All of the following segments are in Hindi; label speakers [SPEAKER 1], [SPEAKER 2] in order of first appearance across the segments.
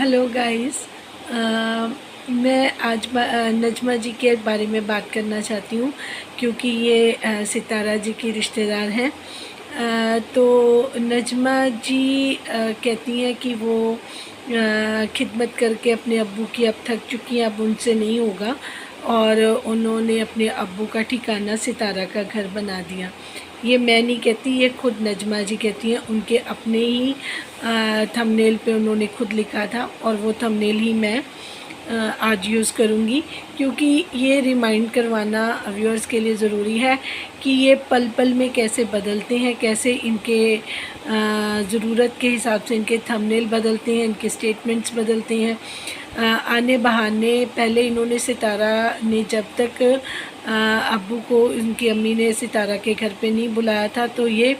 [SPEAKER 1] Hello guys. मैं आज नजमा जी के बारे में बात करना चाहती हूँ क्योंकि ये सितारा जी की रिश्तेदार हैं। तो नजमा जी कहती हैं कि वो खिदमत करके अपने अब्बू की अब थक चुकी हैं, अब उनसे नहीं होगा, और उन्होंने अपने अब्बू का ठिकाना सितारा का घर बना दिया। ये मैं नहीं कहती, ये खुद नजमा जी कहती हैं। उनके अपने ही थंबनेल पे उन्होंने खुद लिखा था और वो थंबनेल ही मैं आज यूज़ करूँगी क्योंकि ये रिमाइंड करवाना व्यूअर्स के लिए ज़रूरी है कि ये पल पल में कैसे बदलते हैं, कैसे इनके ज़रूरत के हिसाब से इनके थंबनेल बदलते हैं, इनके स्टेटमेंट्स बदलते हैं। आने बहाने पहले इन्होंने सितारा ने जब तक अब्बू को इनकी अम्मी ने सितारा के घर पे नहीं बुलाया था तो ये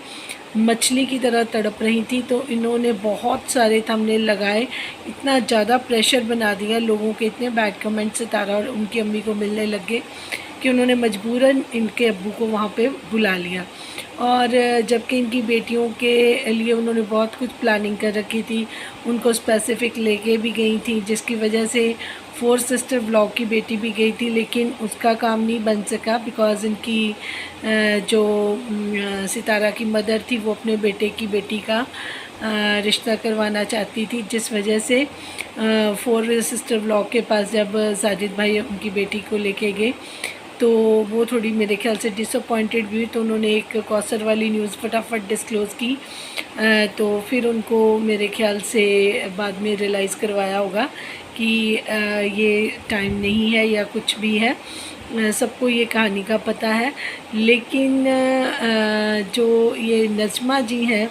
[SPEAKER 1] मछली की तरह तड़प रही थी। तो इन्होंने बहुत सारे थंबनेल लगाए, इतना ज़्यादा प्रेशर बना दिया लोगों के, इतने बैड कमेंट सितारा और उनकी अम्मी को मिलने लग गए कि उन्होंने मजबूरन इनके अब्बू को वहाँ पे बुला लिया। और जबकि इनकी बेटियों के लिए उन्होंने बहुत कुछ प्लानिंग कर रखी थी, उनको स्पेसिफ़िक लेके भी गई थी, जिसकी वजह से फोर सिस्टर व्लॉग की बेटी भी गई थी, लेकिन उसका काम नहीं बन सका बिकॉज़ इनकी जो सितारा की मदर थी वो अपने बेटे की बेटी का रिश्ता करवाना चाहती थी, जिस वजह से फोर सिस्टर व्लॉग के पास जब साजिद भाई उनकी बेटी को लेके गए तो वो थोड़ी मेरे ख्याल से डिसअपॉइंटेड भी हुई। तो उन्होंने एक कौसर वाली न्यूज़ फटाफट डिस्क्लोज़ की। तो फिर उनको मेरे ख्याल से बाद में रियलाइज़ करवाया होगा कि ये टाइम नहीं है या कुछ भी है। सबको ये कहानी का पता है, लेकिन जो ये नजमा जी हैं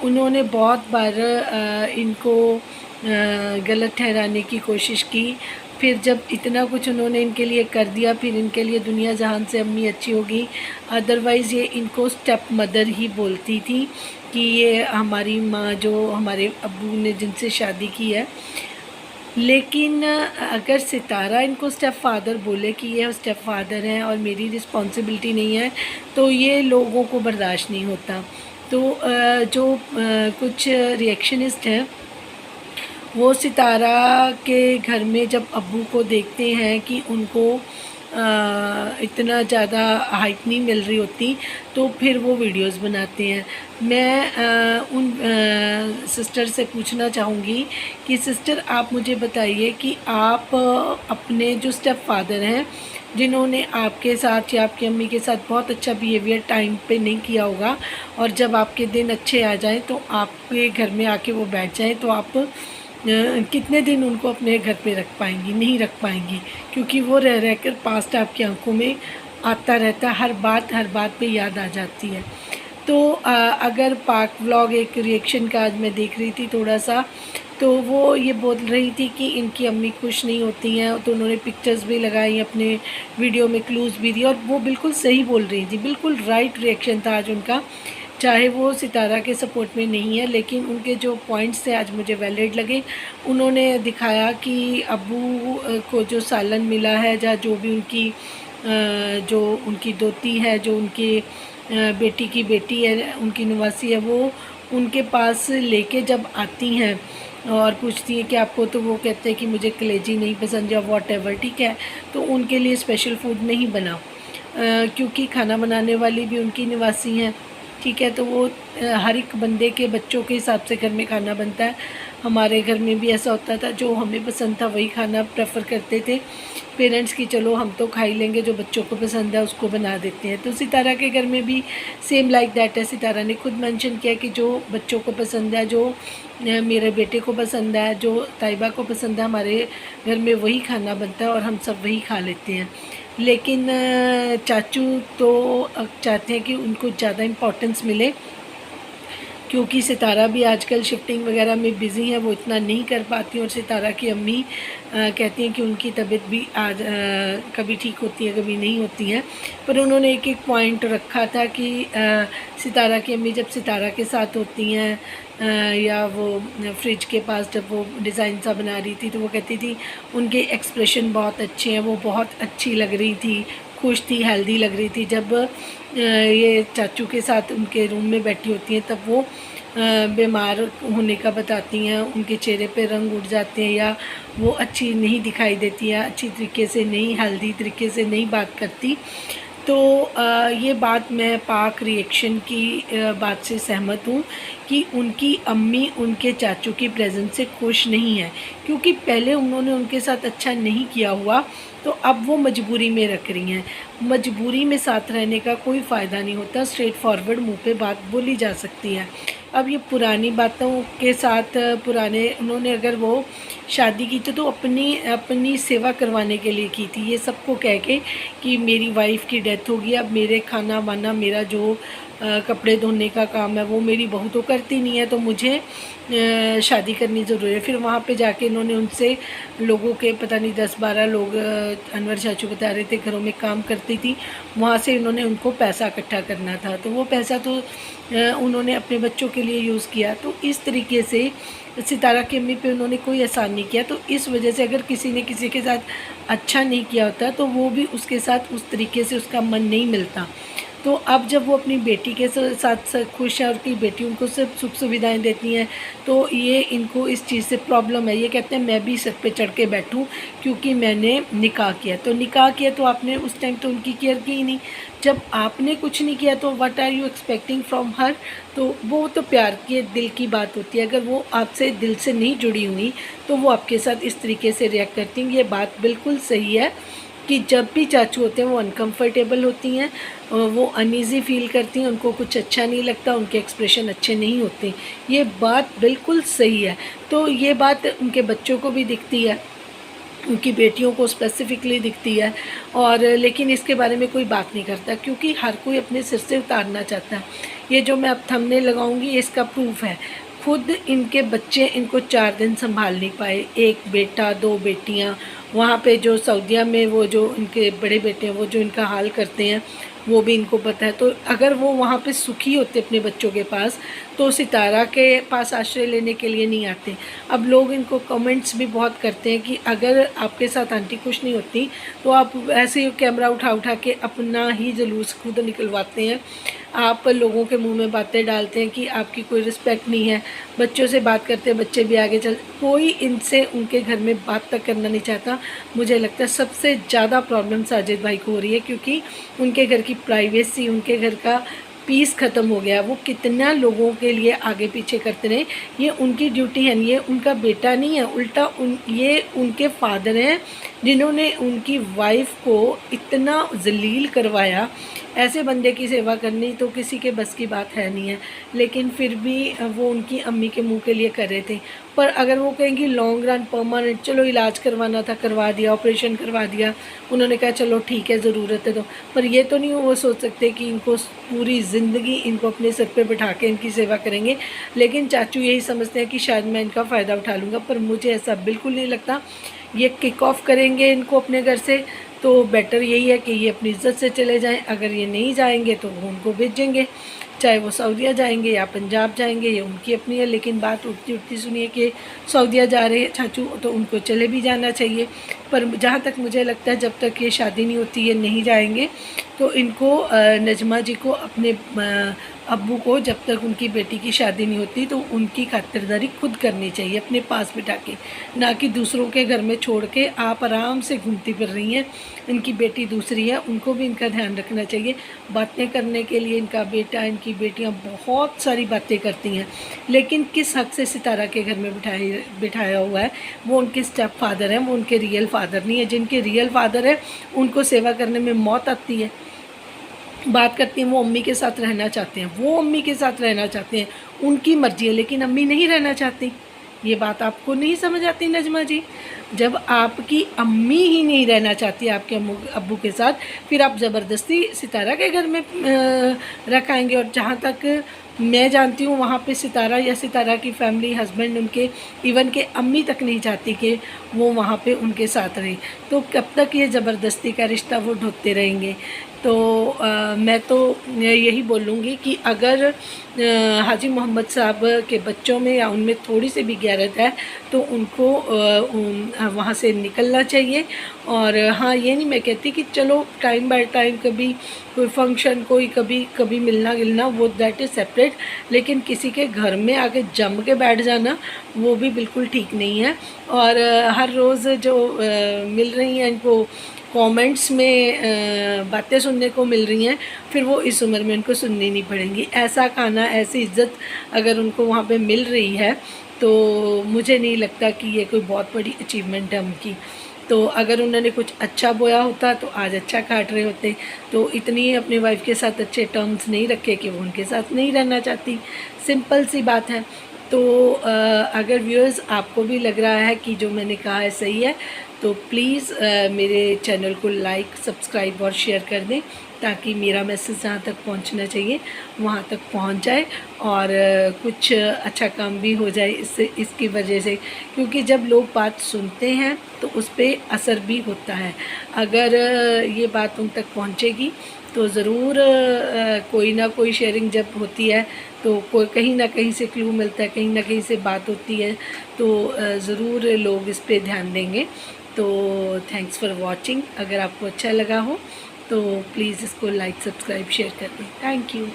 [SPEAKER 1] उन्होंने बहुत बार इनको गलत ठहराने की कोशिश की। फिर जब इतना कुछ उन्होंने इनके लिए कर दिया, फिर इनके लिए दुनिया जहान से अम्मी अच्छी होगी। अदरवाइज़ ये इनको स्टेप मदर ही बोलती थी कि ये हमारी माँ जो हमारे अब्बू ने जिनसे शादी की है। लेकिन अगर सितारा इनको स्टेप फादर बोले कि ये स्टेप फादर हैं और मेरी रिस्पॉन्सिबिलिटी नहीं है, तो ये लोगों को बर्दाश्त नहीं होता। तो जो कुछ रिएक्शनिस्ट हैं वो सितारा के घर में जब अब्बू को देखते हैं कि उनको इतना ज़्यादा हाइप नहीं मिल रही होती, तो फिर वो वीडियोस बनाते हैं। मैं उन सिस्टर से पूछना चाहूँगी कि सिस्टर आप मुझे बताइए कि आप अपने जो स्टेप फादर हैं जिन्होंने आपके साथ या आपकी अम्मी के साथ बहुत अच्छा बिहेवियर टाइम पे नहीं किया होगा, और जब आपके दिन अच्छे आ जाएं तो आपके घर में आके वो बैठ जाएं, तो आप कितने दिन उनको अपने घर पे रख पाएंगी? नहीं रख पाएंगी, क्योंकि वो रह रह कर पास्ट आपकी आंखों में आता रहता है, हर बात पे याद आ जाती है। तो अगर पाक व्लॉग एक रिएक्शन का आज मैं देख रही थी थोड़ा सा, तो वो ये बोल रही थी कि इनकी अम्मी खुश नहीं होती हैं, तो उन्होंने पिक्चर्स भी लगाई अपने वीडियो में, क्लूज़ भी दिए, और वो बिल्कुल सही बोल रही थी, बिल्कुल राइट रिएक्शन था आज उनका। चाहे वो सितारा के सपोर्ट में नहीं है, लेकिन उनके जो पॉइंट्स थे आज मुझे वैलिड लगे। उन्होंने दिखाया कि अब्बू को जो सालन मिला है, या जो भी उनकी जो उनकी दोती है, जो उनकी बेटी की बेटी है, उनकी निवासी है, वो उनके पास लेके जब आती हैं और पूछती हैं कि आपको, तो वो कहते हैं कि मुझे कलेजी नहीं पसंद या वॉटेवर, ठीक है। तो उनके लिए स्पेशल फूड नहीं बना, क्योंकि खाना बनाने वाली भी उनकी निवासी हैं, ठीक है। तो वो हर एक बंदे के बच्चों के हिसाब से घर में खाना बनता है। हमारे घर में भी ऐसा होता था, जो हमें पसंद था वही खाना प्रेफर करते थे पेरेंट्स की, चलो हम तो खा ही लेंगे, जो बच्चों को पसंद है उसको बना देते हैं। तो सितारा के घर में भी सेम लाइक दैट है। सितारा ने खुद मेंशन किया कि जो बच्चों को पसंद है, जो मेरे बेटे को पसंद है, जो ताइबा को पसंद है, हमारे घर में वही खाना बनता है और हम सब वही खा लेते हैं। लेकिन चाचू तो चाहते हैं कि उनको ज़्यादा इम्पोर्टेंस मिले, क्योंकि सितारा भी आजकल शिफ्टिंग वगैरह में बिज़ी है, वो इतना नहीं कर पाती। और सितारा की अम्मी कहती हैं कि उनकी तबीयत भी आज कभी ठीक होती है, कभी नहीं होती है। पर उन्होंने एक एक पॉइंट रखा था कि सितारा की अम्मी जब सितारा के साथ होती हैं, या वो फ्रिज के पास जब वो डिज़ाइन सा बना रही थी, तो वो कहती थी उनके एक्सप्रेशन बहुत अच्छे हैं, वो बहुत अच्छी लग रही थी, खुश थी, हेल्दी लग रही थी। जब ये चाचू के साथ उनके रूम में बैठी होती हैं, तब वो बीमार होने का बताती हैं, उनके चेहरे पे रंग उड़ जाते हैं या वो अच्छी नहीं दिखाई देती है, अच्छी तरीके से नहीं, हेल्दी तरीके से नहीं बात करती। तो ये बात मैं पाक रिएक्शन की बात से सहमत हूँ कि उनकी अम्मी उनके चाचू की प्रेजेंस से खुश नहीं है, क्योंकि पहले उन्होंने उनके साथ अच्छा नहीं किया हुआ, तो अब वो मजबूरी में रख रही हैं। मजबूरी में साथ रहने का कोई फ़ायदा नहीं होता, स्ट्रेट फॉरवर्ड मुंह पे बात बोली जा सकती है। अब ये पुरानी बातों के साथ पुराने उन्होंने अगर वो शादी की तो अपनी अपनी सेवा करवाने के लिए की थी, ये सबको कह के कि मेरी वाइफ़ की डेथ होगी, अब मेरे खाना वाना मेरा जो कपड़े धोने का काम है वो मेरी बहू तो करती नहीं है, तो मुझे शादी करनी ज़रूरी है। फिर वहाँ पे जाके इन्होंने उनसे लोगों के पता नहीं 10-12 लोग अनवर चाचू बता रहे थे घरों में काम करती थी, वहाँ से इन्होंने उनको पैसा इकट्ठा करना था, तो वो पैसा तो उन्होंने अपने बच्चों के लिए यूज़ किया। तो इस तरीके से सितारा की अम्मी पे उन्होंने कोई एहसान नहीं किया, तो इस वजह से अगर किसी ने किसी के साथ अच्छा नहीं किया होता तो वो भी उसके साथ उस तरीके से उसका मन नहीं मिलता। तो अब जब वो अपनी बेटी के साथ खुश है और उसकी बेटी उनको सब सुख सुविधाएं देती हैं, तो ये इनको इस चीज़ से प्रॉब्लम है। ये कहते हैं मैं भी सिर पे चढ़ के बैठूं क्योंकि मैंने निकाह किया। तो निकाह किया तो आपने उस टाइम तो उनकी केयर की ही नहीं। जब आपने कुछ नहीं किया तो what are you expecting from her. तो वो तो प्यार के दिल की बात होती है, अगर वो आपसे दिल से नहीं जुड़ी हुई तो वो आपके साथ इस तरीके से रिएक्ट करती हैं। ये बात बिल्कुल सही है कि जब भी चाचू होते हैं वो अनकंफर्टेबल होती हैं, वो अनईज़ी फील करती हैं, उनको कुछ अच्छा नहीं लगता, उनके एक्सप्रेशन अच्छे नहीं होते। ये बात बिल्कुल सही है। तो ये बात उनके बच्चों को भी दिखती है, उनकी बेटियों को स्पेसिफिकली दिखती है, और लेकिन इसके बारे में कोई बात नहीं करता क्योंकि हर कोई अपने सिर से उतारना चाहता है। ये जो मैं अब थंबनेल लगाऊंगी इसका प्रूफ है। खुद इनके बच्चे इनको 4 दिन संभाल नहीं पाए, 1 बेटा 2 बेटियां। वहाँ पे जो सऊदीया में वो जो इनके बड़े बेटे हैं वो जो इनका हाल करते हैं वो भी इनको पता है। तो अगर वो वहाँ पे सुखी होते अपने बच्चों के पास तो सितारा के पास आश्रय लेने के लिए नहीं आते। अब लोग इनको कमेंट्स भी बहुत करते हैं कि अगर आपके साथ आंटी खुश नहीं होती तो आप ऐसे ही कैमरा उठा उठा के अपना ही जुलूस खुद निकलवाते हैं, आप लोगों के मुंह में बातें डालते हैं कि आपकी कोई रिस्पेक्ट नहीं है। बच्चों से बात करते हैं, बच्चे भी आगे चल, कोई इनसे उनके घर में बात तक करना नहीं चाहता। मुझे लगता है सबसे ज़्यादा प्रॉब्लम साजिद भाई को हो रही है क्योंकि उनके घर की प्राइवेसी, उनके घर का पीस ख़त्म हो गया। वो कितना लोगों के लिए आगे पीछे करते रहे, ये उनकी ड्यूटी है। ये उनका बेटा नहीं है, उल्टा ये उनके फादर हैं जिन्होंने उनकी वाइफ को इतना जलील करवाया। ऐसे बंदे की सेवा करनी तो किसी के बस की बात है नहीं है, लेकिन फिर भी वो उनकी अम्मी के मुंह के लिए कर रहे थे। पर अगर वो कहेंगी लॉन्ग रन परमानेंट, चलो इलाज करवाना था करवा दिया, ऑपरेशन करवा दिया, उन्होंने कहा चलो ठीक है ज़रूरत है तो। पर ये तो नहीं वो सोच सकते कि इनको पूरी ज़िंदगी इनको अपने सिर पे बिठा के इनकी सेवा करेंगे। लेकिन चाचू यही समझते हैं कि शायद मैं इनका फ़ायदा उठा लूँगा, पर मुझे ऐसा बिल्कुल नहीं लगता। ये किक ऑफ करेंगे इनको अपने घर से तो बेटर यही है कि ये अपनी इज़्ज़त से चले जाएं। अगर ये नहीं जाएंगे तो वो उनको भेजेंगे, चाहे वो सऊदीया जाएंगे या पंजाब जाएंगे, ये उनकी अपनी है। लेकिन बात उठती उठती सुनिए कि सऊदीया जा रहे हैं चाचू तो उनको चले भी जाना चाहिए। पर जहाँ तक मुझे लगता है जब तक ये शादी नहीं होती ये नहीं जाएंगे। तो इनको नजमा जी को अपने अब्बू को जब तक उनकी बेटी की शादी नहीं होती तो उनकी खातिरदारी खुद करनी चाहिए अपने पास बिठा के, ना कि दूसरों के घर में छोड़ के आप आराम से घूमती फिर रही हैं। इनकी बेटी दूसरी है, उनको भी इनका ध्यान रखना चाहिए। बातें करने के लिए इनका बेटा, इनकी बेटियां बहुत सारी बातें करती हैं, लेकिन किस हक से सितारा के घर में बिठाया हुआ है? वो उनके स्टेप फादर हैं, वो उनके रियल फादर नहीं है। जिनके रियल फादर है उनको सेवा करने में मौत आती है। बात करती हैं वो अम्मी के साथ रहना चाहते हैं, वो अम्मी के साथ रहना चाहते हैं, उनकी मर्जी है, लेकिन अम्मी नहीं रहना चाहती। ये बात आपको नहीं समझ आती नजमा जी? जब आपकी अम्मी ही नहीं रहना चाहती आपके अब्बू के साथ, फिर आप ज़बरदस्ती सितारा के घर में रखाएंगे। और जहाँ तक मैं जानती हूँ वहाँ पे सितारा या सितारा की फैमिली, हस्बैंड उनके, इवन के अम्मी तक नहीं चाहती कि वो वहाँ पे उनके साथ रहे। तो कब तक ये ज़बरदस्ती का रिश्ता वो ढोते रहेंगे? तो मैं तो यही बोलूँगी कि अगर हाजी मोहम्मद साहब के बच्चों में या उनमें थोड़ी सी भी गैरत है तो उनको वहाँ से निकलना चाहिए। और हाँ, ये नहीं मैं कहती कि चलो टाइम बाय टाइम कभी कोई फंक्शन, कोई कभी कभी मिलना गिलना, वो दैट इज़ सेपरेट, लेकिन किसी के घर में आके जम के बैठ जाना वो भी बिल्कुल ठीक नहीं है। और हर रोज़ जो मिल रही हैं इनको कमेंट्स में बातें सुनने को मिल रही हैं, फिर वो इस उम्र में उनको सुननी नहीं पड़ेंगी। ऐसा खाना, ऐसी इज़्ज़त अगर उनको वहाँ पे मिल रही है तो मुझे नहीं लगता कि ये कोई बहुत बड़ी अचीवमेंट है उनकी। तो अगर उन्होंने कुछ अच्छा बोया होता तो आज अच्छा काट रहे होते। तो इतनी अपनी वाइफ के साथ अच्छे टर्म्स नहीं रखे कि वो उनके साथ नहीं रहना चाहती, सिंपल सी बात है। तो अगर व्यूअर्स आपको भी लग रहा है कि जो मैंने कहा है सही है तो प्लीज़ मेरे चैनल को लाइक, सब्सक्राइब और शेयर कर दें ताकि मेरा मैसेज जहाँ तक पहुँचना चाहिए वहाँ तक पहुँच जाए और कुछ अच्छा काम भी हो जाए इसकी वजह से। क्योंकि जब लोग बात सुनते हैं तो उस पर असर भी होता है। अगर ये बात उन तक पहुँचेगी तो ज़रूर कोई ना कोई शेयरिंग जब होती है तो कोई कहीं ना कहीं से क्लू मिलता है, कहीं ना कहीं से बात होती है, तो ज़रूर लोग इस पे ध्यान देंगे। तो थैंक्स फॉर वॉचिंग। अगर आपको अच्छा लगा हो तो प्लीज़ इसको लाइक, सब्सक्राइब, शेयर कर दें। Thank you.